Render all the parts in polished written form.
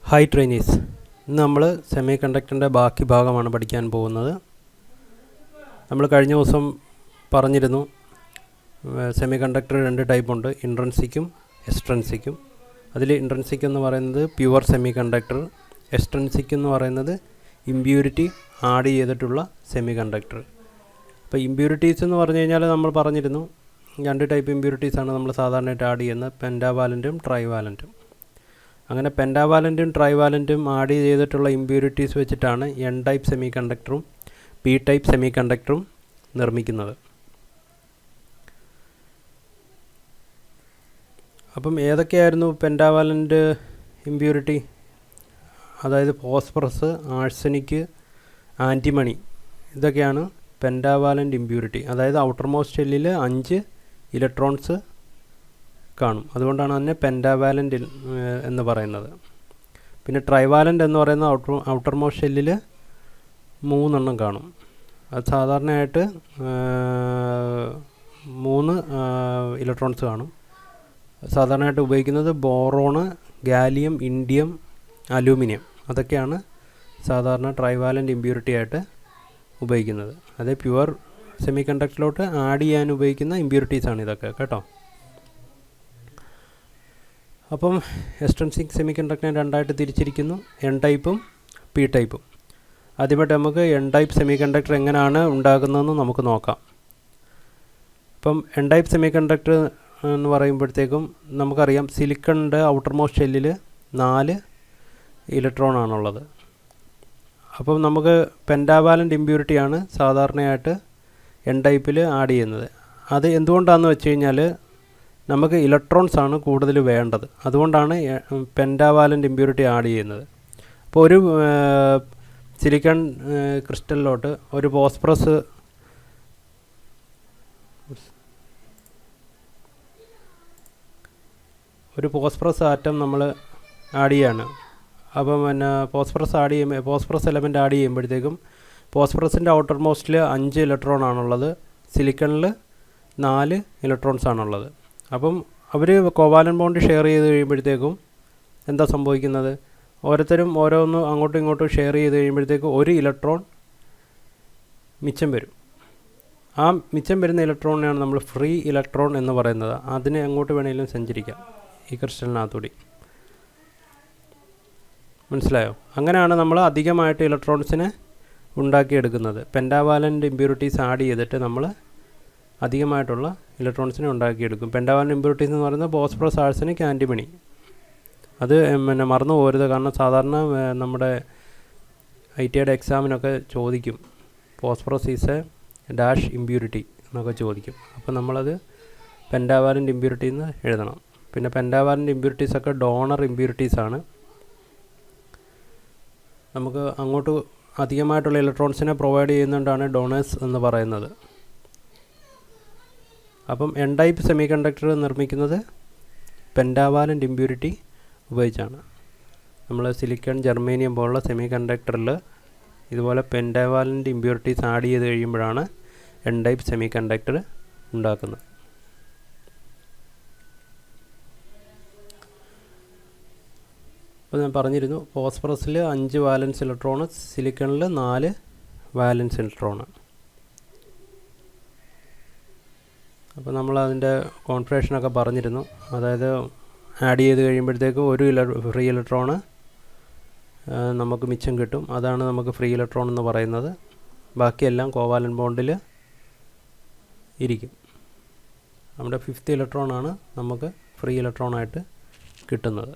Hi trainees, ഇന്ന് നമ്മൾ semi കണ്ടക്ടറിൻ്റെ ബാക്കി ഭാഗമാണ് പഠിക്കാൻ പോകുന്നത്. നമ്മൾ കഴിഞ്ഞ ദിവസം പറഞ്ഞിരുന്നു സെമി കണ്ടക്ടർ രണ്ട് ടൈപ്പുണ്ട്, ഇൻട്രൻസിക്കും എക്സ്ട്രൻസിക്കും. അതിൽ ഇൻട്രൻസിക് എന്ന് പറയുന്നത് പ്യുവർ സെമി കണ്ടക്ടർ, എക്സ്ട്രൻസിക് എന്ന് പറയുന്നത് ഇമ്പ്യൂരിറ്റി ആഡ് ചെയ്തിട്ടുള്ള സെമി കണ്ടക്ടർ. അപ്പോൾ ഇമ്പ്യൂരിറ്റീസ് എന്ന് പറഞ്ഞു കഴിഞ്ഞാൽ നമ്മൾ പറഞ്ഞിരുന്നു രണ്ട് ടൈപ്പ് ഇമ്പ്യൂരിറ്റീസാണ് നമ്മൾ സാധാരണയായിട്ട് ആഡ് ചെയ്യുന്നത്, പെൻറ്റാവാലൻറ്റും ട്രൈവാലൻറ്റും. അങ്ങനെ പെൻറ്റാവാലൻറ്റും ട്രൈവാലൻറ്റും ആഡ് ചെയ്തിട്ടുള്ള ഇമ്പ്യൂരിറ്റീസ് വെച്ചിട്ടാണ് എൻ ടൈപ്പ് സെമി കണ്ടക്ടറും പി ടൈപ്പ് സെമി കണ്ടക്ടറും നിർമ്മിക്കുന്നത്. അപ്പം ഏതൊക്കെയായിരുന്നു പെൻറ്റാവാലൻറ്റ് ഇമ്പ്യൂരിറ്റി? അതായത് ഫോസ്ഫറസ്, ആഴ്സനിക്, ആൻറ്റിമണി, ഇതൊക്കെയാണ് പെൻറ്റാവാലൻറ്റ് ഇമ്പ്യൂരിറ്റി. അതായത് ഔട്ടർ മോസ്റ്റ് ഷെല്ലിൽ 5 ഇലക്ട്രോൺസ് കാണും, അതുകൊണ്ടാണ് അതിനെ പെൻറ്റാവാലൻറ്റ് എന്ന് പറയുന്നത്. പിന്നെ ട്രൈവാലൻറ്റ് എന്ന് പറയുന്ന ഔട്ടർ മോസ്റ്റ് ഷെല്ലിൽ 3 കാണും. അത് സാധാരണയായിട്ട് 3 ഇലക്ട്രോൺസ് കാണും. സാധാരണയായിട്ട് ഉപയോഗിക്കുന്നത് ബോറോണ്, ഗാലിയം, ഇൻഡിയം, അലൂമിനിയം, അതൊക്കെയാണ് സാധാരണ ട്രൈവാലൻറ്റ് ഇമ്പ്യൂരിറ്റി ആയിട്ട് ഉപയോഗിക്കുന്നത്. അത് പ്യുവർ സെമി കണ്ടക്ടറിലോട്ട് ആഡ് ചെയ്യാൻ ഉപയോഗിക്കുന്ന ഇമ്പ്യൂരിറ്റീസാണ് ഇതൊക്കെ കേട്ടോ. അപ്പം എക്സ്ട്രൻസിക് സെമി കണ്ടക്ടറിനെ രണ്ടായിട്ട് തിരിച്ചിരിക്കുന്നു, എൻ ടൈപ്പും പി ടൈപ്പും. ആദ്യമായിട്ട് നമുക്ക് എൻ ടൈപ്പ് സെമി കണ്ടക്ടർ എങ്ങനെയാണ് ഉണ്ടാക്കുന്നതെന്ന് നമുക്ക് നോക്കാം. അപ്പം എൻ ടൈപ്പ് സെമി കണ്ടക്ടർ എന്ന് പറയുമ്പോഴത്തേക്കും നമുക്കറിയാം സിലിക്കണിൻ്റെ ഔട്ടർ മോസ്റ്റ് ഷെല്ലിൽ 4 ഇലക്ട്രോൺ ആണുള്ളത്. അപ്പം നമുക്ക് പെൻറ്റാവാലൻറ്റ് ഇമ്പ്യൂരിറ്റിയാണ് സാധാരണയായിട്ട് എൻ ടൈപ്പിൽ ആഡ് ചെയ്യുന്നത്. അത് എന്തുകൊണ്ടാണെന്ന് വെച്ച് കഴിഞ്ഞാൽ നമുക്ക് ഇലക്ട്രോൺസ് ആണ് കൂടുതൽ വേണ്ടത്, അതുകൊണ്ടാണ് പെൻറ്റാവാലൻറ്റ് ഇമ്പ്യൂരിറ്റി ആഡ് ചെയ്യുന്നത്. അപ്പോൾ ഒരു സിലിക്കൺ ക്രിസ്റ്റലിലോട്ട് ഒരു ഫോസ്ഫറസ് ആറ്റം നമ്മൾ ആഡ് ചെയ്യാണ്. അപ്പം പിന്നെ ഫോസ്ഫറസ് എലമെൻറ്റ് ആഡ് ചെയ്യുമ്പോഴത്തേക്കും ഫോസ്ഫറസിൻ്റെ ഔട്ടർ മോസ്റ്റിൽ 5 ഇലക്ട്രോൺ ആണുള്ളത്, സിലിക്കണിൽ 4 ഇലക്ട്രോൺസ് ആണുള്ളത്. അപ്പം അവർ കോവാലൻ ബോണ്ട് ഷെയർ ചെയ്ത് കഴിയുമ്പോഴത്തേക്കും എന്താ സംഭവിക്കുന്നത്? ഓരോരുത്തരും ഓരോന്ന് അങ്ങോട്ടും ഇങ്ങോട്ടും ഷെയർ ചെയ്ത് കഴിയുമ്പോഴത്തേക്കും 1 ഇലക്ട്രോൺ മിച്ചം വരും. ആ മിച്ചം വരുന്ന ഇലക്ട്രോണിനെയാണ് നമ്മൾ ഫ്രീ ഇലക്ട്രോൺ എന്ന് പറയുന്നത്. അതിനെ എങ്ങോട്ട് വേണമെങ്കിലും സഞ്ചരിക്കാം ഈ ക്രിസ്റ്റലിനകത്തൂടി. മനസ്സിലായോ? അങ്ങനെയാണ് നമ്മൾ അധികമായിട്ട് ഇലക്ട്രോൺസിനെ ഉണ്ടാക്കിയെടുക്കുന്നത്. പെൻറ്റാവാലൻറ്റ് ഇമ്പ്യൂരിറ്റീസ് ആഡ് ചെയ്തിട്ട് നമ്മൾ അധികമായിട്ടുള്ള ഇലക്ട്രോൺസിനെ ഉണ്ടാക്കിയെടുക്കും. പെൻറ്റാവാലൻറ്റ് ഇമ്പ്യൂരിറ്റീസ് എന്ന് പറയുന്നത് ഫോസ്ഫറസ്, ആഴ്സനിക്, ആൻറ്റിമണി. അത് പിന്നെ മറന്നു പോകരുത്, കാരണം സാധാരണ നമ്മുടെ ITIയുടെ എക്സാമിനൊക്കെ ചോദിക്കും phosphorus is A dash impurity എന്നൊക്കെ ചോദിക്കും. അപ്പോൾ നമ്മളത് പെൻറ്റാവാലൻറ്റ് ഇമ്പ്യൂരിറ്റി എന്ന് എഴുതണം. പിന്നെ പെൻറ്റാവാലൻറ്റ് ഇമ്പ്യൂരിറ്റീസൊക്കെ ഡോണർ ഇമ്പ്യൂരിറ്റീസാണ്. നമുക്ക് അങ്ങോട്ട് അധികമായിട്ടുള്ള ഇലക്ട്രോൺസിനെ പ്രൊവൈഡ് ചെയ്യുന്നതുകൊണ്ടാണ് ഡോണേഴ്സ് എന്ന് പറയുന്നത്. അപ്പം എൻ ടൈപ്പ് സെമി കണ്ടക്ടർ നിർമ്മിക്കുന്നത് പെൻറ്റാവാലൻറ്റ് ഇമ്പ്യൂരിറ്റി ഉപയോഗിച്ചാണ്. നമ്മൾ സിലിക്കൺ, ജർമേനിയം പോലുള്ള സെമി കണ്ടക്ടറിൽ ഇതുപോലെ പെൻറ്റാവാലൻറ്റ് ഇമ്പ്യൂരിറ്റീസ് ആഡ് ചെയ്ത് കഴിയുമ്പോഴാണ് എൻ ടൈപ്പ് സെമി കണ്ടക്ടർ ഉണ്ടാക്കുന്നത്. അപ്പോൾ ഞാൻ പറഞ്ഞിരുന്നു ഫോസ്ഫറസിൽ 5 വാലൻസ് ഇലക്ട്രോണ്, സിലിക്കണിൽ 4 വാലൻസ് ഇലക്ട്രോണ്. അപ്പോൾ നമ്മൾ അതിൻ്റെ കോൺഫിഗറേഷനൊക്കെ പറഞ്ഞിരുന്നു. അതായത് ആഡ് ചെയ്ത് കഴിയുമ്പോഴത്തേക്കും 1 ഫ്രീ ഇലക്ട്രോണ് നമുക്ക് മിച്ചം കിട്ടും. അതാണ് നമുക്ക് ഫ്രീ ഇലക്ട്രോൺ എന്ന് പറയുന്നത്. ബാക്കിയെല്ലാം കോവാലൻ ബോണ്ടിൽ ഇരിക്കും. നമ്മുടെ 5th ഇലക്ട്രോണാണ് നമുക്ക് ഫ്രീ ഇലക്ട്രോണായിട്ട് കിട്ടുന്നത്.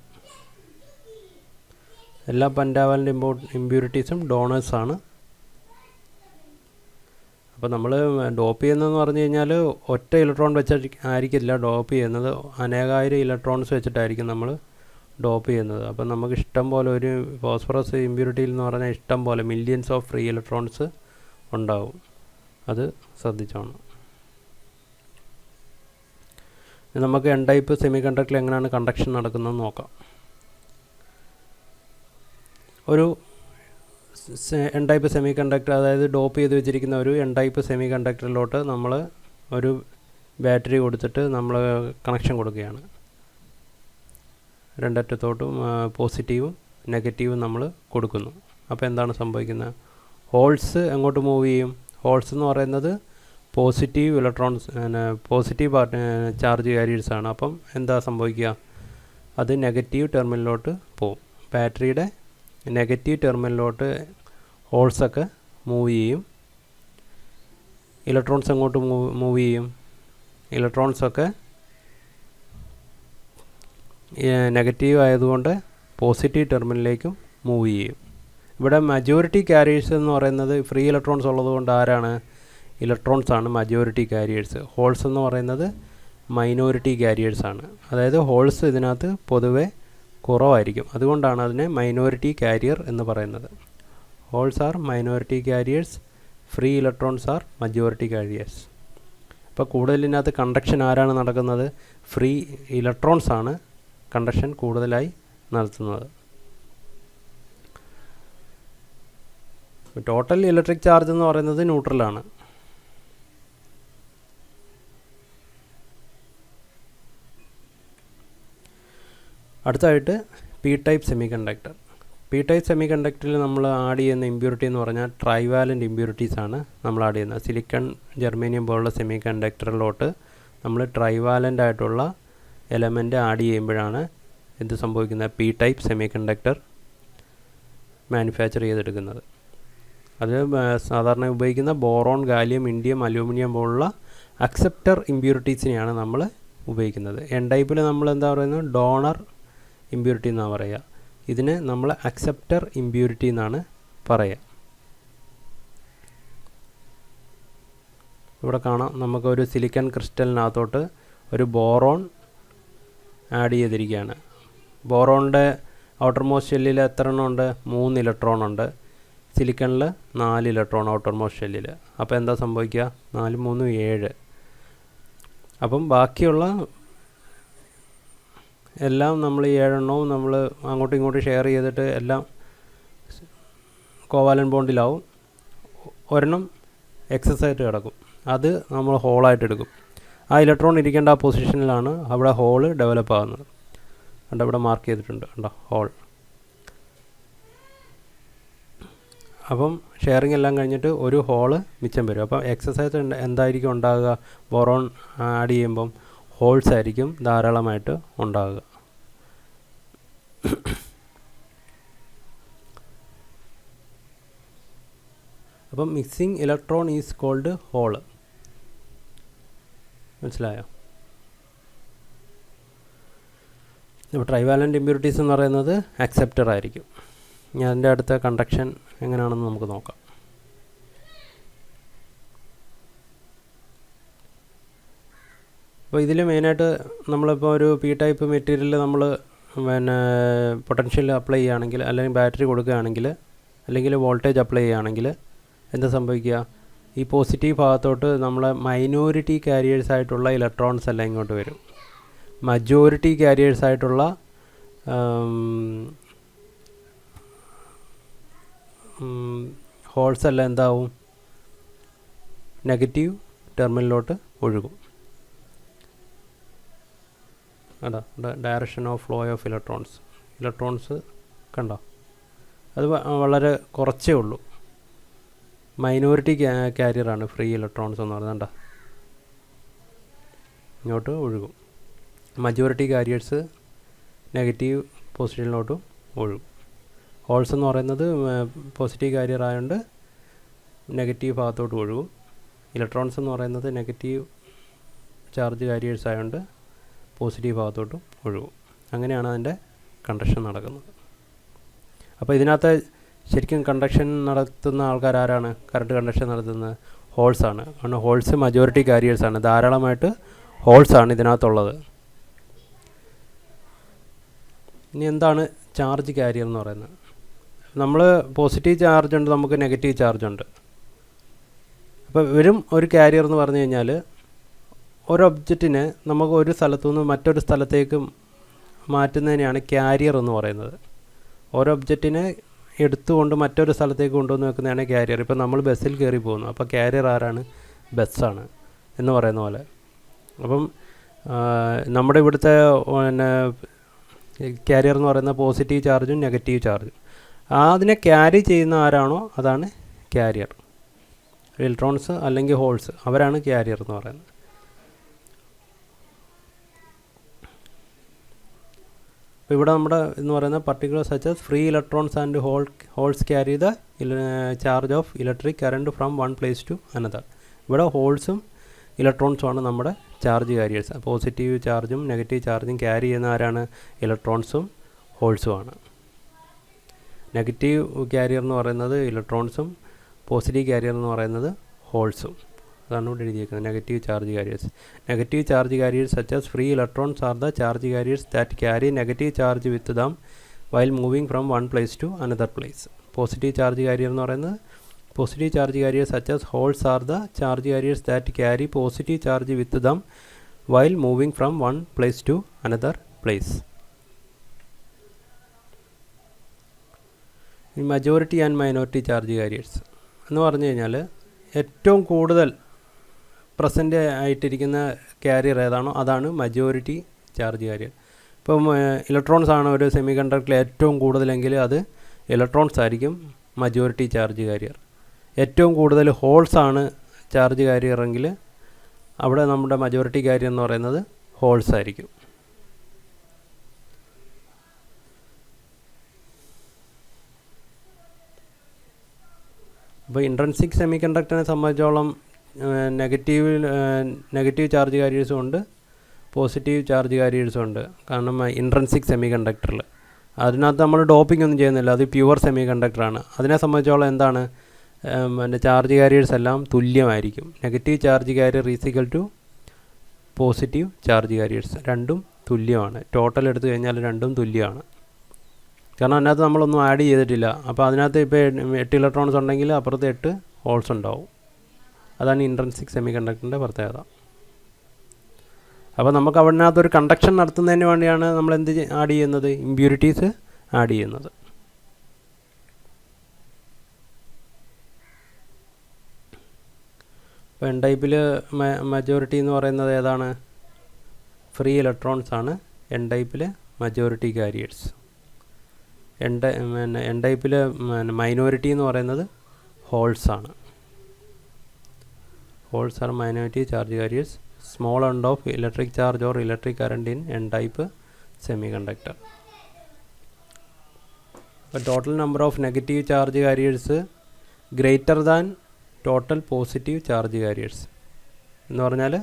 എല്ലാ പെൻറ്റാവാലൻറ്റ് ഇമ്പ്യൂരിറ്റീസും ഡോണേഴ്സാണ്. അപ്പോൾ നമ്മൾ ഡോപ്പ് ചെയ്യുന്നതെന്ന് പറഞ്ഞു കഴിഞ്ഞാൽ ഒറ്റ ഇലക്ട്രോൺ ആയിരിക്കില്ല ഡോപ്പ് ചെയ്യുന്നത്, അനേകായിരം ഇലക്ട്രോൺസ് വെച്ചിട്ടായിരിക്കും നമ്മൾ ഡോപ്പ് ചെയ്യുന്നത്. അപ്പോൾ നമുക്ക് ഇഷ്ടം പോലെ ഒരു ഫോസ്ഫറസ് ഇമ്പ്യൂരിറ്റിയിൽ എന്ന് പറഞ്ഞാൽ ഇഷ്ടം പോലെ മില്യൻസ് ഓഫ് ഫ്രീ ഇലക്ട്രോൺസ് ഉണ്ടാവും. അത് ശ്രദ്ധിച്ചോണം. നമുക്ക് എൻ ടൈപ്പ് സെമി കണ്ടക്ടറിൽ എങ്ങനെയാണ് കണ്ടക്ഷൻ നടക്കുന്നതെന്ന് നോക്കാം. ഒരു എൻ ടൈപ്പ് സെമി കണ്ടക്ടർ, അതായത് ഡോപ്പ് ചെയ്ത് വെച്ചിരിക്കുന്ന ഒരു എൻ ടൈപ്പ് സെമി കണ്ടക്ടറിലോട്ട് നമ്മൾ ഒരു ബാറ്ററി കൊടുത്തിട്ട് നമ്മൾ കണക്ഷൻ കൊടുക്കുകയാണ്. രണ്ടറ്റത്തോട്ടും പോസിറ്റീവും നെഗറ്റീവും നമ്മൾ കൊടുക്കുന്നു. അപ്പോൾ എന്താണ് സംഭവിക്കുന്നത്? ഹോൾസ് എങ്ങോട്ട് മൂവ് ചെയ്യും? ഹോൾസ് എന്ന് പറയുന്നത് പോസിറ്റീവ് ഇലക്ട്രോൺസ്, പോസിറ്റീവ് ചാർജ് കാരിയേഴ്സാണ്. അപ്പം എന്താ സംഭവിക്കുക? അത് നെഗറ്റീവ് ടെർമിനലിലോട്ട് പോകും. ബാറ്ററിയുടെ നെഗറ്റീവ് ടെർമിനലിലോട്ട് ഹോൾസൊക്കെ മൂവ് ചെയ്യും. ഇലക്ട്രോൺസ് എങ്ങോട്ട് മൂവ് ചെയ്യും? ഇലക്ട്രോൺസൊക്കെ നെഗറ്റീവ് ആയതുകൊണ്ട് പോസിറ്റീവ് ടെർമിനലിലേക്കും മൂവ് ചെയ്യും. ഇവിടെ മജോറിറ്റി കാരിയേഴ്സ് എന്ന് പറയുന്നത് ഫ്രീ ഇലക്ട്രോൺസ് ഉള്ളതുകൊണ്ട് ആരാണ്? ഇലക്ട്രോൺസ് ആണ് മജോറിറ്റി കാരിയേഴ്സ്. ഹോൾസ് എന്ന് പറയുന്നത് മൈനോറിറ്റി കാരിയേഴ്സാണ്. അതായത് ഹോൾസ് ഇതിനകത്ത് പൊതുവെ കുറവായിരിക്കും. അതുകൊണ്ടാണ് അതിനെ മൈനോറിറ്റി കാരിയർ എന്ന് പറയുന്നത്. Holes are minority carriers, free electrons are majority carriers. അപ്പോൾ കൂടുതലിനകത്ത് കണ്ടക്ഷൻ ആരാണ് നടക്കുന്നത്? ഫ്രീ ഇലക്ട്രോൺസ് ആണ് കണ്ടക്ഷൻ കൂടുതലായി നടത്തുന്നത്. ടോട്ടൽ ഇലക്ട്രിക് ചാർജ് എന്ന് പറയുന്നത് ന്യൂട്രലാണ്. അടുത്തായിട്ട് P type semiconductor. P type semi കണ്ടക്ടറിൽ നമ്മൾ ആഡ് ചെയ്യുന്ന ഇമ്പ്യൂരിറ്റി എന്ന് പറഞ്ഞാൽ ട്രൈവാലൻ്റ് ഇമ്പ്യൂരിറ്റീസ് ആണ് നമ്മൾ ആഡ് ചെയ്യുന്നത്. സിലിക്കൺ, ജെർമേനിയം പോലുള്ള സെമി കണ്ടക്ടറിലോട്ട് നമ്മൾ ട്രൈവാലൻ്റ് ആയിട്ടുള്ള എലമെൻ്റ് ആഡ് ചെയ്യുമ്പോഴാണ് എന്ത് സംഭവിക്കുന്നത്? P type semi conductor manufacture ചെയ്തെടുക്കുന്നത്. അത് സാധാരണ ഉപയോഗിക്കുന്ന ബോറോൺ, ഗാലിയം, ഇൻഡിയം, അലൂമിനിയം പോലുള്ള അക്സെപ്റ്റർ ഇമ്പ്യൂരിറ്റീസിനെയാണ് നമ്മൾ ഉപയോഗിക്കുന്നത്. എൻ ടൈപ്പിൽ നമ്മൾ എന്താ പറയുന്നത്? ഡോണർ ഇമ്പ്യൂരിറ്റി എന്നാണ് പറയുക. ഇതിന് നമ്മൾ അക്സെപ്റ്റർ ഇമ്പ്യൂരിറ്റി എന്നാണ് പറയുക. ഇവിടെ കാണാം, നമുക്കൊരു സിലിക്കൺ ക്രിസ്റ്റലിനകത്തോട്ട് ഒരു ബോറോൺ ആഡ് ചെയ്തിരിക്കുകയാണ്. ബോറോണിൻ്റെ ഔട്ടർ മോസ്റ്റ് ഷെല്ലിൽ എത്ര എണ്ണം ഉണ്ട്? 3 ഇലക്ട്രോൺ ഉണ്ട്. സിലിക്കണിൽ 4 ഇലക്ട്രോൺ ഔട്ടർ മോസ്റ്റ് ഷെല്ലിൽ. അപ്പോൾ എന്താ സംഭവിക്കുക? 4 3 7. അപ്പം ബാക്കിയുള്ള എല്ലാം നമ്മൾ 7 എണ്ണവും നമ്മൾ അങ്ങോട്ടും ഇങ്ങോട്ടും ഷെയർ ചെയ്തിട്ട് എല്ലാം കോവാലൻ ബോണ്ടിലാവും. ഒരെണ്ണം എക്സസ് ആയിട്ട് കിടക്കും. അത് നമ്മൾ ഹോളായിട്ട് എടുക്കും. ആ ഇലക്ട്രോൺ ഇരിക്കേണ്ട ആ പൊസിഷനിലാണ് അവിടെ ഹോള് ഡെവലപ്പ് ആകുന്നത്. കണ്ടോ, ഇവിടെ മാർക്ക് ചെയ്തിട്ടുണ്ട്, കണ്ടോ ഹോൾ. അപ്പം ഷെയറിങ് എല്ലാം കഴിഞ്ഞിട്ട് ഒരു ഹോള് മിച്ചം വരും. അപ്പം എക്സസൈസ് എന്തായിരിക്കും ഉണ്ടാകുക? ബോറോൺ ആഡ് ചെയ്യുമ്പം ഹോൾസ് ആയിരിക്കും ധാരാളമായിട്ട് ഉണ്ടാകുക. അപ്പം mixing electron is called hole. മനസ്സിലായോ? ഇപ്പോൾ ട്രൈവാലൻ്റ് ഇമ്പ്യൂരിറ്റീസ് എന്ന് പറയുന്നത് അക്സെപ്റ്റർ ആയിരിക്കും. ഞാൻ അതിൻ്റെ അടുത്ത കണ്ടക്ഷൻ എങ്ങനെയാണെന്ന് നമുക്ക് നോക്കാം. അപ്പോൾ ഇതിൽ മെയിനായിട്ട് നമ്മളിപ്പോൾ ഒരു പി ടൈപ്പ് മെറ്റീരിയൽ നമ്മൾ പൊട്ടൻഷ്യൽ അപ്ലൈ ചെയ്യുകയാണെങ്കിൽ, അല്ലെങ്കിൽ ബാറ്ററി കൊടുക്കുകയാണെങ്കിൽ, അല്ലെങ്കിൽ വോൾട്ടേജ് അപ്ലൈ ചെയ്യുകയാണെങ്കിൽ എന്താ സംഭവിക്കുക? ഈ പോസിറ്റീവ് ഭാഗത്തോട്ട് നമ്മളെ മൈനോറിറ്റി കാരിയേഴ്സ് ആയിട്ടുള്ള ഇലക്ട്രോൺസ് എല്ലാം ഇങ്ങോട്ട് വരും. മജോറിറ്റി കാരിയേഴ്സ് ആയിട്ടുള്ള ഹോൾസ് എല്ലാം എന്താവും? നെഗറ്റീവ് ടെർമിനലിലോട്ട് ഒഴുകും. അതാ direction of flow of electrons കണ്ടോ? അത് വളരെ കുറച്ചേ ഉള്ളൂ. മൈനോറിറ്റി കാരിയറാണ് ഫ്രീ ഇലക്ട്രോൺസ് എന്ന് പറയുന്നത്. ഇങ്ങോട്ട് ഒഴുകും. മജോറിറ്റി കാരിയേഴ്സ് നെഗറ്റീവ് പൊസിഷനിലോട്ടും ഒഴുകും. ഹോൾസ് എന്ന് പറയുന്നത് പോസിറ്റീവ് കാരിയർ ആയതുകൊണ്ട് നെഗറ്റീവ് ഭാഗത്തോട്ട് ഒഴുകും. ഇലക്ട്രോൺസ് എന്ന് പറയുന്നത് നെഗറ്റീവ് ചാർജ് കാരിയേഴ്സ് ആയതുകൊണ്ട് പോസിറ്റീവ് ഭാഗത്തോട്ടും ഒഴുകും. അങ്ങനെയാണ് അതിൻ്റെ കണ്ടക്ഷൻ നടക്കുന്നത്. അപ്പോൾ ഇതിനകത്ത് ശരിക്കും കണ്ടക്ഷൻ നടത്തുന്ന ആൾക്കാർ ആരാണ്? കറണ്ട് കണ്ടക്ഷൻ നടത്തുന്നത് ഹോൾസാണ്. കാരണം ഹോൾസ് മജോറിറ്റി കാരിയേഴ്സാണ്. ധാരാളമായിട്ട് ഹോൾസാണ് ഇതിനകത്തുള്ളത്. ഇനി എന്താണ് ചാർജ് കാരിയർ എന്ന് പറയുന്നത്? നമ്മൾ പോസിറ്റീവ് ചാർജ് ഉണ്ട്, നമുക്ക് നെഗറ്റീവ് ചാർജ് ഉണ്ട്. അപ്പോൾ വെറും ഒരു കാരിയർ എന്ന് പറഞ്ഞു കഴിഞ്ഞാൽ ഒരു ഒബ്ജക്റ്റിനെ നമുക്ക് ഒരു സ്ഥലത്തു നിന്ന് മറ്റൊരു സ്ഥലത്തേക്ക് മാറ്റുന്നതിനെയാണ് കാരിയർ എന്ന് പറയുന്നത്. ഓരോ ഒബ്ജക്റ്റിനെ എടുത്തുകൊണ്ട് മറ്റൊരു സ്ഥലത്തേക്ക് കൊണ്ടുവന്ന് വെക്കുന്നതാണ് കാരിയർ. ഇപ്പോൾ നമ്മൾ ബസ്സിൽ കയറി പോകുന്നു, അപ്പോൾ കാരിയർ ആരാണ്? ബസ്സാണ് എന്ന് പറയുന്ന പോലെ. അപ്പം നമ്മുടെ ഇവിടുത്തെ കാരിയർ എന്ന് പറയുന്ന പോസിറ്റീവ് ചാർജും നെഗറ്റീവ് ചാർജും. അതിനെ ക്യാരി ചെയ്യുന്ന ആരാണോ അതാണ് കാരിയർ. ഇലക്ട്രോൺസ് അല്ലെങ്കിൽ ഹോൾസ്, അവരാണ് കാരിയർ എന്ന് പറയുന്നത്. അപ്പോൾ ഇവിടെ നമ്മുടെ എന്ന് പറയുന്ന particular such as free electrons and holes carry the charge of electric current from one place to another. ഇവിടെ ഹോൾസും ഇലക്ട്രോൺസുമാണ് നമ്മുടെ ചാർജ് കാരിയേഴ്സ്. പോസിറ്റീവ് ചാർജും നെഗറ്റീവ് ചാർജും ക്യാരി ചെയ്യുന്ന ആരാണ്? ഇലക്ട്രോൺസും ഹോൾസുമാണ്. നെഗറ്റീവ് കാരിയർ എന്ന് പറയുന്നത് ഇലക്ട്രോൺസും പോസിറ്റീവ് കാരിയർ എന്ന് പറയുന്നത് ഹോൾസും. അതാണ് ഇവിടെ എഴുതിയിരിക്കുന്നത്, negative charge carriers. Negative charge carriers such free electrons are the charge carriers that carry negative charge with them while moving from one place to another place. Positive charge carrier എന്ന് പറയുന്നത് positive charge carriers such holes are the charge carriers that carry positive charge with them while moving from one place to another place. ഈ majority and minority charge carriers എന്ന് പറഞ്ഞു കഴിഞ്ഞാൽ ഏറ്റവും കൂടുതൽ present ആയിട്ടിരിക്കുന്ന carrier ഏതാണോ അതാണ് മജോറിറ്റി ചാർജ് കാരിയർ. ഇപ്പം ഇലക്ട്രോൺസ് ആണ് ഒരു സെമി കണ്ടക്ടറിൽ ഏറ്റവും കൂടുതലെങ്കിൽ അത് ഇലക്ട്രോൺസ് ആയിരിക്കും മജോറിറ്റി ചാർജ് കാരിയർ. ഏറ്റവും കൂടുതൽ ഹോൾസ് ആണ് ചാർജ് കാരിയർ എങ്കിൽ അവിടെ നമ്മുടെ മജോറിറ്റി കാരിയർ എന്ന് പറയുന്നത് ഹോൾസ് ആയിരിക്കും. അപ്പോൾ ഇൻട്രൻസിക് സെമി കണ്ടക്ടറിനെ സംബന്ധിച്ചോളം നെഗറ്റീവ് ചാർജ് കാരിയേഴ്സും ഉണ്ട്, പോസിറ്റീവ് ചാർജ് കാരിയേഴ്സും ഉണ്ട്. കാരണം ഇൻട്രൻസിക് സെമി കണ്ടക്ടറിൽ അതിനകത്ത് നമ്മൾ ഡോപ്പിംഗ് ഒന്നും ചെയ്യുന്നില്ല, അത് പ്യുവർ സെമി കണ്ടക്ടറാണ്. അതിനെ സംബന്ധിച്ചോളം എന്താണ്, ചാർജ് കാരിയേഴ്സ് എല്ലാം തുല്യമായിരിക്കും. Negative charge carrier equal to positive charge carriers, രണ്ടും തുല്യമാണ്. ടോട്ടൽ എടുത്തു കഴിഞ്ഞാൽ രണ്ടും തുല്യമാണ്. കാരണം അതിനകത്ത് നമ്മളൊന്നും ആഡ് ചെയ്തിട്ടില്ല. അപ്പോൾ അതിനകത്ത് ഇപ്പോൾ 8 ഇലക്ട്രോൺസ് ഉണ്ടെങ്കിൽ അപ്പുറത്ത് 8 ഹോൾസ് ഉണ്ടാവും. അതാണ് ഇൻട്രൻസിക് സെമി കണ്ടക്ടറിൻ്റെ പ്രത്യേകത. അപ്പോൾ നമുക്ക് അതിനകത്തൊരു കണ്ടക്ഷൻ നടത്തുന്നതിന് വേണ്ടിയാണ് നമ്മൾ എന്ത് ആഡ് ചെയ്യുന്നത്, ഇമ്പ്യൂരിറ്റീസ് ആഡ് ചെയ്യുന്നത്. ഇപ്പോൾ എൻ ടൈപ്പിൽ മജോറിറ്റി എന്ന് പറയുന്നത് ഏതാണ്, ഫ്രീ ഇലക്ട്രോൺസ് ആണ് എൻ ടൈപ്പിൽ മജോറിറ്റി കാരിയേഴ്സ്. എൻ ടൈപ്പിൽ മൈനോറിറ്റി എന്ന് പറയുന്നത് ഹോൾസാണ്. Holes are minority charge carriers. Small amount of electric charge or electric current in N type semiconductor. അപ്പോൾ total number of negative charge carriers greater than total positive charge carriers എന്ന് പറഞ്ഞാൽ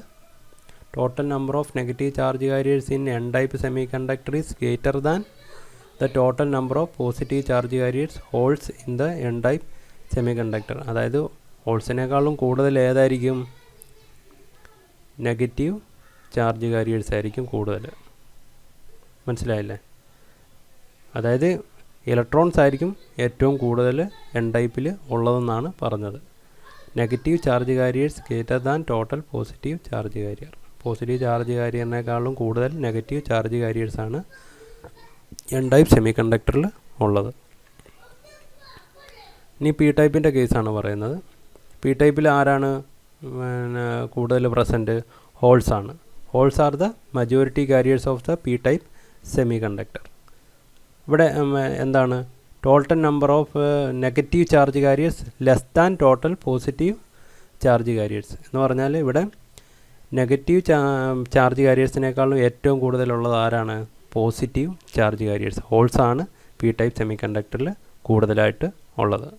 total number of negative charge carriers in N type semiconductor is greater than the total number of positive charge careers holes in the N type semiconductor. അതായത് ഹോൾസിനേക്കാളും കൂടുതൽ ഏതായിരിക്കും, negative charge careers ആയിരിക്കും കൂടുതൽ. മനസ്സിലായില്ലേ? അതായത് electrons ആയിരിക്കും ഏറ്റവും കൂടുതൽ എൻ ടൈപ്പിൽ ഉള്ളതെന്നാണ് പറഞ്ഞത്. Negative charge carriers greater than total positive charge carrier. Positive charge കാരിയറിനേക്കാളും കൂടുതൽ നെഗറ്റീവ് ചാർജ് കാരിയേഴ്സാണ് എൻ ടൈപ്പ് സെമി കണ്ടക്ടറിൽ ഉള്ളത്. ഇനി പി ടൈപ്പിൻ്റെ കേസാണ് പറയുന്നത്. പി ടൈപ്പിൽ ആരാണ് കൂടുതൽ പ്രസൻറ്റ്? ഹോൾസാണ്. Holes are the majority carriers of the P type semiconductor. ഇവിടെ എന്താണ്, total number of negative charge carriers less than total positive charge carriers എന്ന് പറഞ്ഞാൽ ഇവിടെ നെഗറ്റീവ് ചാർജ് കാരിയേഴ്സിനേക്കാളും ഏറ്റവും കൂടുതലുള്ളത് ആരാണ്, പോസിറ്റീവ് ചാർജ് കാരിയേഴ്സ്. ഹോൾസാണ് പി ടൈപ്പ് സെമി കണ്ടക്ടറിൽ കൂടുതലായിട്ട് ഉള്ളത്.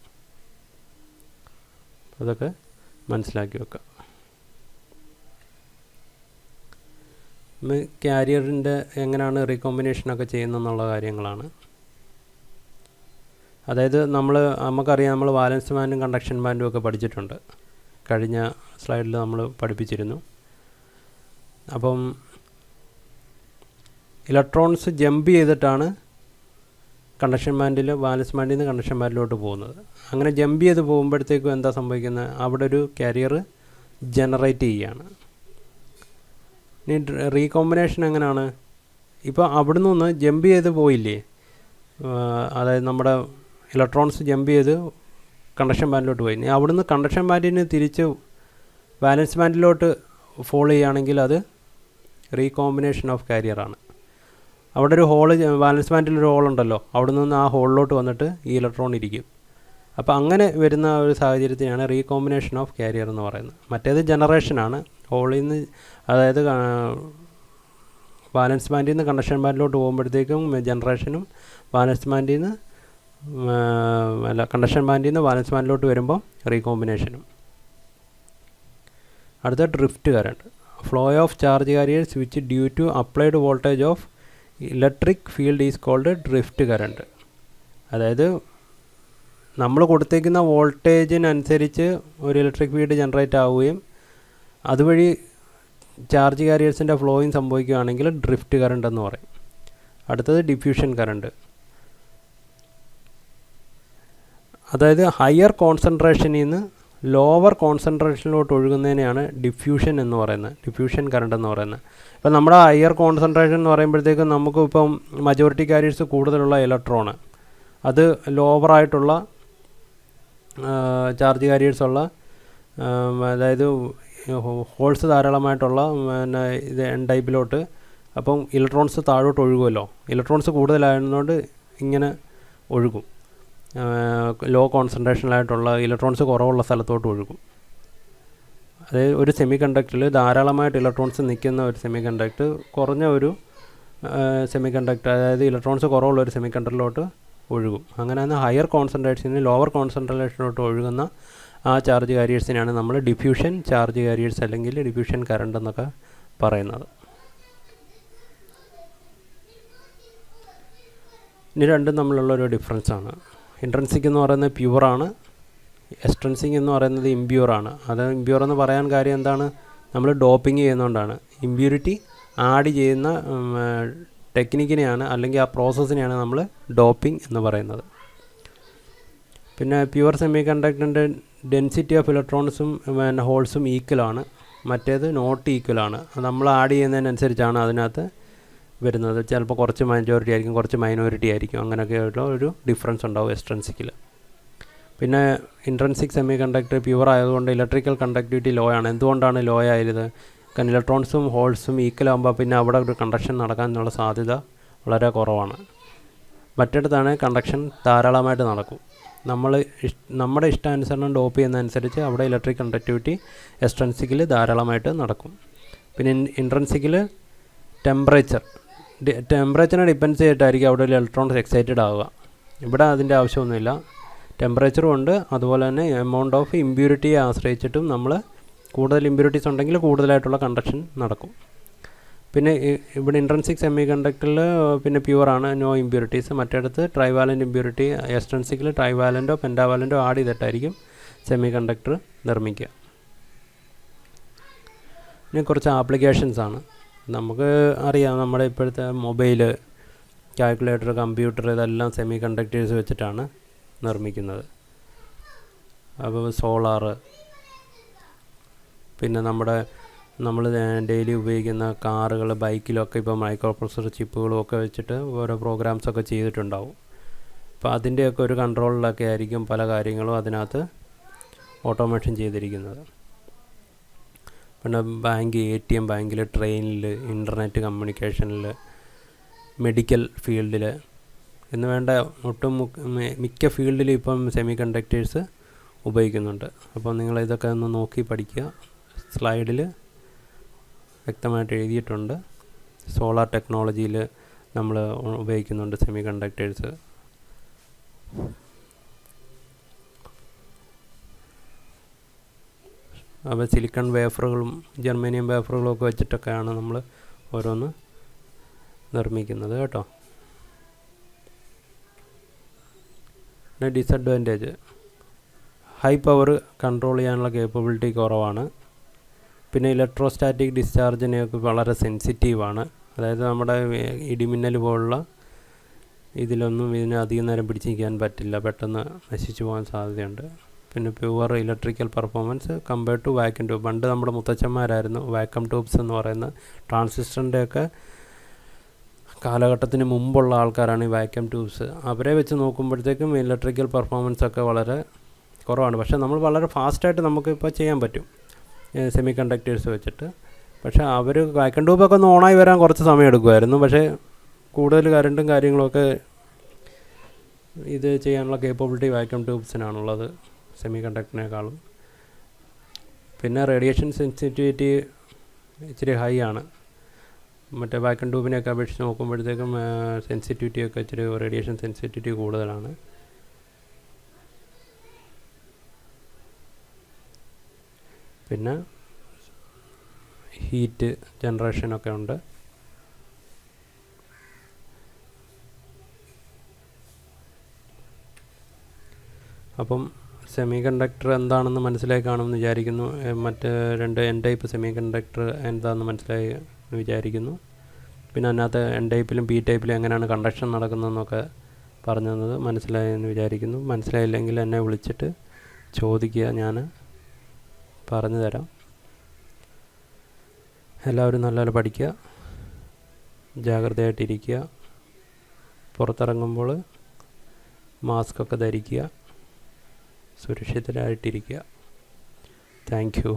അതൊക്കെ മനസ്സിലാക്കി വെക്കുക. ക്യാരിയറിൻ്റെ എങ്ങനെയാണ് റീകോമ്പിനേഷനൊക്കെ ചെയ്യുന്നതെന്നുള്ള കാര്യങ്ങളാണ്. അതായത് നമുക്കറിയാം, നമ്മൾ വാലൻസ് ബാൻഡും കണ്ടക്ഷൻ ബാൻഡും ഒക്കെ പഠിച്ചിട്ടുണ്ട്. കഴിഞ്ഞ സ്ലൈഡിൽ നമ്മൾ പഠിപ്പിച്ചിരുന്നു. അപ്പം ഇലക്ട്രോൺസ് ജമ്പ് ചെയ്തിട്ടാണ് കണ്ടക്ഷൻ ബാൻഡിൽ വാലൻസ് ബാൻഡിൽ നിന്ന് കണ്ടക്ഷൻ ബാൻഡിലോട്ട് പോകുന്നത്. അങ്ങനെ ജമ്പ് ചെയ്ത് പോകുമ്പോഴത്തേക്കും എന്താ സംഭവിക്കുന്നത്, അവിടെ ഒരു കാരിയർ ജനറേറ്റ് ചെയ്യുകയാണ്. ഇനി റീകോമ്പിനേഷൻ എങ്ങനെയാണ്, ഇപ്പോൾ അവിടെ നിന്ന് ജമ്പ് ചെയ്ത് പോയില്ലേ, അതായത് നമ്മുടെ ഇലക്ട്രോൺസ് ജമ്പ് ചെയ്ത് കണ്ടക്ഷൻ ബാൻഡിലോട്ട് പോയി. ഇനി അവിടുന്ന് കണ്ടക്ഷൻ ബാൻഡിന് തിരിച്ച് വാലൻസ് ബാൻഡിലോട്ട് ഫോളോ ചെയ്യുകയാണെങ്കിൽ അത് റീകോമ്പിനേഷൻ ഓഫ് കാരിയറാണ്. അവിടെ ഒരു ഹോള്, വാലൻസ് ബാൻഡിലൊരു ഹോളുണ്ടല്ലോ, അവിടെ നിന്ന് ആ ഹോളിലോട്ട് വന്നിട്ട് ഈ ഇലക്ട്രോൺ ഇരിക്കും. അപ്പോൾ അങ്ങനെ വരുന്ന ഒരു സാഹചര്യത്തിനാണ് റീകോമ്പിനേഷൻ ഓഫ് കാരിയർ എന്ന് പറയുന്നത്. മറ്റേത് ജനറേഷനാണ്. ഹോളിൽ നിന്ന്, അതായത് വാലൻസ് ബാൻഡിൽ നിന്ന് കണ്ടക്ഷൻ ബാൻഡിലോട്ട് പോകുമ്പോഴത്തേക്കും ജനറേഷനും, വാലൻസ് ബാൻഡിൽ നിന്ന് കണ്ടക്ഷൻ ബാൻഡിൽ നിന്ന് വാലൻസ് ബാൻഡിലോട്ട് വരുമ്പോൾ റീകോമ്പിനേഷനും. അടുത്ത drift current. Flow of charge carriers which due to applied voltage of electric field is called drift current. അതായത് നമ്മൾ കൊടുത്തേക്കുന്ന വോൾട്ടേജിനനുസരിച്ച് ഒരു ഇലക്ട്രിക് ഫീൽഡ് ജനറേറ്റ് ആവുകയും അതുവഴി ചാർജ് കാരിയേഴ്സിൻ്റെ ഫ്ലോയും സംഭവിക്കുകയാണെങ്കിൽ ഡ്രിഫ്റ്റ് കറണ്ട് എന്ന് പറയും. അടുത്തത് ഡിഫ്യൂഷൻ കറണ്ട്. അതായത് ഹയർ കോൺസെൻട്രേഷനിൽ നിന്ന് ലോവർ കോൺസെൻട്രേഷനിലോട്ട് ഒഴുകുന്നതിനെയാണ് ഡിഫ്യൂഷൻ എന്ന് പറയുന്നത്, ഡിഫ്യൂഷൻ കറണ്ട് എന്ന് പറയുന്നത്. ഇപ്പം നമ്മുടെ ഹയർ കോൺസെൻട്രേഷൻ എന്ന് പറയുമ്പോഴത്തേക്കും നമുക്ക് ഇപ്പം മജോറിറ്റി കാരിയേഴ്സ് കൂടുതലുള്ള ഇലക്ട്രോണ്, അത് ലോവറായിട്ടുള്ള ചാർജ് കാരിയേഴ്സ് ഉള്ള, അതായത് ഹോൾസ് ധാരാളമായിട്ടുള്ള പിന്നെ ഇത് എൻ ടൈപ്പിലോട്ട്, അപ്പം ഇലക്ട്രോൺസ് താഴോട്ട് ഒഴുകുമല്ലോ. ഇലക്ട്രോൺസ് കൂടുതലായതുകൊണ്ട് ഇങ്ങനെ ഒഴുകും. ലോ കോൺസെൻട്രേഷനിലായിട്ടുള്ള ഇലക്ട്രോൺസ് കുറവുള്ള സ്ഥലത്തോട്ട് ഒഴുകും. അതായത് ഒരു സെമി കണ്ടക്ടറിൽ ധാരാളമായിട്ട് ഇലക്ട്രോൺസ് നിൽക്കുന്ന ഒരു സെമി കണ്ടക്ടർ കുറഞ്ഞ ഒരു സെമി കണ്ടക്ടർ, അതായത് ഇലക്ട്രോൺസ് കുറവുള്ള ഒരു സെമി കണ്ടക്ടറിലോട്ട് ഒഴുകും. അങ്ങനെ ഹയർ കോൺസെൻട്രേഷനിൽ ലോവർ കോൺസെൻട്രേഷനിലോട്ട് ഒഴുകുന്ന ആ ചാർജ് കാരിയേഴ്സിനാണ് നമ്മൾ ഡിഫ്യൂഷൻ ചാർജ് കാരിയേഴ്സ് അല്ലെങ്കിൽ ഡിഫ്യൂഷൻ കറണ്ട് എന്നൊക്കെ പറയുന്നത്. ഇനി രണ്ടും തമ്മിലുള്ളൊരു ഡിഫറൻസാണ്. ഇൻട്രൻസിക് എന്ന് പറയുന്നത് പ്യുവറാണ്, എക്സ്ട്രൻസിക് എന്ന് പറയുന്നത് ഇമ്പ്യൂറാണ്. അത് ഇമ്പ്യൂർ എന്ന് പറയാൻ കാര്യം എന്താണ്? നമ്മൾ ഡോപ്പിംഗ് ചെയ്യുന്നതുകൊണ്ടാണ്. ഇമ്പ്യൂരിറ്റി ആഡ് ചെയ്യുന്ന ടെക്നിക്കിനെയാണ്, അല്ലെങ്കിൽ ആ പ്രോസസ്സിനെയാണ് നമ്മൾ ഡോപ്പിംഗ് എന്ന് പറയുന്നത്. പിന്നെ പ്യുവർ സെമി കണ്ടക്ടറിൻ്റെ ഡെൻസിറ്റി ഓഫ് ഇലക്ട്രോൺസും പിന്നെ ഹോൾസും ഈക്വലാണ്, മറ്റേത് നോട്ട് ഈക്വലാണ്. നമ്മൾ ആഡ് ചെയ്യുന്നതിനനുസരിച്ചാണ് അതിനകത്ത് വരുന്നത്. ചിലപ്പോൾ കുറച്ച് മജോറിറ്റി ആയിരിക്കും, കുറച്ച് മൈനോറിറ്റി ആയിരിക്കും, അങ്ങനെയൊക്കെയുള്ള ഒരു ഡിഫറൻസ് ഉണ്ടാവും എക്സ്ട്രൻസിക്കിൽ. പിന്നെ ഇൻട്രൻസിക് സെമി കണ്ടക്ടർ പ്യുവർ ആയതുകൊണ്ട് ഇലക്ട്രിക്കൽ കണ്ടക്ടിവിറ്റി ലോ ആണ്. എന്തുകൊണ്ടാണ് ലോ ആയത്? കാരണം ഇലക്ട്രോൺസും ഹോൾസും ഈക്വൽ ആകുമ്പോൾ പിന്നെ അവിടെ ഒരു കണ്ടക്ഷൻ നടക്കാനുള്ള സാധ്യത വളരെ കുറവാണ്. മറ്റിടത്താണ് കണ്ടക്ഷൻ ധാരാളമായിട്ട് നടക്കും. നമ്മുടെ ഇഷ്ടാനുസരണം ഡോപ്പ് ചെയ്യുന്നതനുസരിച്ച് അവിടെ ഇലക്ട്രിക് കണ്ടക്ടിവിറ്റി എക്സ്ട്രൻസിക്കിൽ ധാരാളമായിട്ട് നടക്കും. പിന്നെ ഇൻട്രൻസിക്കിൽ ടെമ്പറേച്ചറിനെ ഡിപ്പെൻഡ് ചെയ്തിട്ടായിരിക്കും അവിടെ ഇലക്ട്രോൺസ് എക്സൈറ്റഡ് ആവുക. ഇവിടെ അതിൻ്റെ ആവശ്യമൊന്നുമില്ല. ടെമ്പറേച്ചറും ഉണ്ട്, അതുപോലെ തന്നെ എമൗണ്ട് ഓഫ് ഇമ്പ്യൂരിറ്റിയെ ആശ്രയിച്ചിട്ടും നമ്മൾ കൂടുതൽ ഇമ്പ്യൂരിറ്റീസ് ഉണ്ടെങ്കിൽ കൂടുതലായിട്ടുള്ള കണ്ടക്ഷൻ നടക്കും. പിന്നെ ഇവിടെ ഇൻട്രൻസിക് സെമി കണ്ടക്ടറിൽ പിന്നെ പ്യുവറാണ്, നോ ഇമ്പ്യൂരിറ്റീസ്. മറ്റിടത്ത് ട്രൈവാലൻ്റ് ഇമ്പ്യൂരിറ്റി, എക്സ്ട്രൻസിക്കിൽ ട്രൈവാലൻറ്റോ പെൻറ്റാവാലൻറ്റോ ആഡ് ചെയ്തിട്ടായിരിക്കും സെമി കണ്ടക്ടർ നിർമ്മിക്കുക. ഇനി കുറച്ച് ആപ്ലിക്കേഷൻസാണ്. നമുക്ക് അറിയാം, നമ്മുടെ ഇപ്പോഴത്തെ മൊബൈൽ, കാൽക്കുലേറ്റർ, കമ്പ്യൂട്ടർ, ഇതെല്ലാം സെമി കണ്ടക്ടേഴ്സ് വെച്ചിട്ടാണ് നിർമ്മിക്കുന്നത്. അപ്പോൾ സോളാർ, പിന്നെ നമ്മൾ ഡെയിലി ഉപയോഗിക്കുന്ന കാറുകൾ, ബൈക്കിലൊക്കെ ഇപ്പോൾ മൈക്രോ പ്രൊസസർ ചിപ്പുകളും ഒക്കെ വെച്ചിട്ട് ഓരോ പ്രോഗ്രാംസൊക്കെ ചെയ്തിട്ടുണ്ടാവും. അപ്പോൾ അതിൻ്റെയൊക്കെ ഒരു കൺട്രോളിലൊക്കെ ആയിരിക്കും പല കാര്യങ്ങളും അതിനകത്ത് ഓട്ടോമേഷൻ ചെയ്തിരിക്കുന്നത്. പിന്നെ ബാങ്ക്, ATM, ബാങ്കിൽ, ട്രെയിനിൽ, ഇൻ്റർനെറ്റ് കമ്മ്യൂണിക്കേഷനിൽ, മെഡിക്കൽ ഫീൽഡിൽ എന്ന് വേണ്ട മിക്ക ഫീൽഡിലും ഇപ്പം സെമി കണ്ടക്ടേഴ്സ് ഉപയോഗിക്കുന്നുണ്ട്. അപ്പോൾ നിങ്ങളിതൊക്കെ ഒന്ന് നോക്കി പഠിക്കുക. സ്ലൈഡിൽ വ്യക്തമായിട്ട് എഴുതിയിട്ടുണ്ട്. സോളാർ ടെക്നോളജിയിൽ നമ്മൾ ഉപയോഗിക്കുന്നുണ്ട് സെമി കണ്ടക്ടേഴ്സ്. അപ്പോൾ സിലിക്കൺ വേഫറുകളും ജർമ്മേനിയം വേഫറുകളും ഒക്കെ വെച്ചിട്ടൊക്കെയാണ് നമ്മൾ ഓരോന്ന് നിർമ്മിക്കുന്നത് കേട്ടോ. പിന്നെ ഡിസഡ്വാൻറ്റേജ്, ഹൈ പവർ കൺട്രോൾ ചെയ്യാനുള്ള കേപ്പബിലിറ്റി കുറവാണ്. പിന്നെ ഇലക്ട്രോസ്റ്റാറ്റിക് ഡിസ്ചാർജിനെയൊക്കെ വളരെ സെൻസിറ്റീവാണ്. അതായത് നമ്മുടെ ഇടിമിന്നൽ പോലുള്ള ഇതിലൊന്നും ഇതിന് അധികം നേരം പിടിച്ച് നിൽക്കാൻ പറ്റില്ല, പെട്ടെന്ന് നശിച്ചു പോകാൻ സാധ്യതയുണ്ട്. പിന്നെ pure electrical performance compared to vacuum tube. പണ്ട് നമ്മുടെ മുത്തച്ഛന്മാരായിരുന്നു വാക്യൂം ട്യൂബ്സ് എന്ന് പറയുന്ന ട്രാൻസിസ്റ്ററിൻ്റെയൊക്കെ കാലഘട്ടത്തിന് മുമ്പുള്ള ആൾക്കാരാണ് ഈ വാക്യൂം ട്യൂബ്സ്. അവരെ വെച്ച് നോക്കുമ്പോഴത്തേക്കും ഇലക്ട്രിക്കൽ പെർഫോമൻസ് ഒക്കെ വളരെ കുറവാണ്. പക്ഷേ നമ്മൾ വളരെ ഫാസ്റ്റായിട്ട് നമുക്കിപ്പോൾ ചെയ്യാൻ പറ്റും സെമി കണ്ടക്ടേഴ്സ് വെച്ചിട്ട്. പക്ഷേ അവർ വാക്യൂം ട്യൂബൊക്കെ ഒന്ന് ഓണായി വരാൻ കുറച്ച് സമയം എടുക്കുമായിരുന്നു. പക്ഷേ കൂടുതൽ കറണ്ടും കാര്യങ്ങളൊക്കെ ഇത് ചെയ്യാനുള്ള കേപ്പബിലിറ്റി വാക്യൂം ട്യൂബ്സിനാണുള്ളത് സെമി കണ്ടക്ടറിനേക്കാളും. പിന്നെ റേഡിയേഷൻ സെൻസിറ്റിവിറ്റി ഇച്ചിരി ഹൈ ആണ്. മറ്റേ വാക്യൂം ട്യൂബിനെയൊക്കെ അപേക്ഷിച്ച് നോക്കുമ്പോഴത്തേക്കും സെൻസിറ്റിവിറ്റിയൊക്കെ ഇച്ചിരി റേഡിയേഷൻ സെൻസിറ്റിവിറ്റി കൂടുതലാണ്. പിന്നെ ഹീറ്റ് ജനറേഷനൊക്കെ ഉണ്ട്. അപ്പം സെമി കണ്ടക്ടർ എന്താണെന്ന് മനസ്സിലായി കാണുമെന്ന് വിചാരിക്കുന്നു. മറ്റ് രണ്ട് എൻ ടൈപ്പ് സെമി കണ്ടക്ടർ എന്താണെന്ന് മനസ്സിലായി എന്ന് വിചാരിക്കുന്നു. പിന്നെ അതിനകത്ത് എൻ ടൈപ്പിലും പി ടൈപ്പിലും എങ്ങനെയാണ് കണ്ടക്ഷൻ നടക്കുന്നതെന്നൊക്കെ പറഞ്ഞു തന്നത് മനസ്സിലായെന്ന് വിചാരിക്കുന്നു. മനസ്സിലായില്ലെങ്കിൽ എന്നെ വിളിച്ചിട്ട് ചോദിക്കുക, ഞാൻ പറഞ്ഞു തരാം. എല്ലാവരും നല്ലപോലെ പഠിക്കുക, ജാഗ്രതയായിട്ടിരിക്കുക, പുറത്തിറങ്ങുമ്പോൾ മാസ്കൊക്കെ ധരിക്കുക, സുരക്ഷിതരായിട്ടിരിക്കുക. Thank you.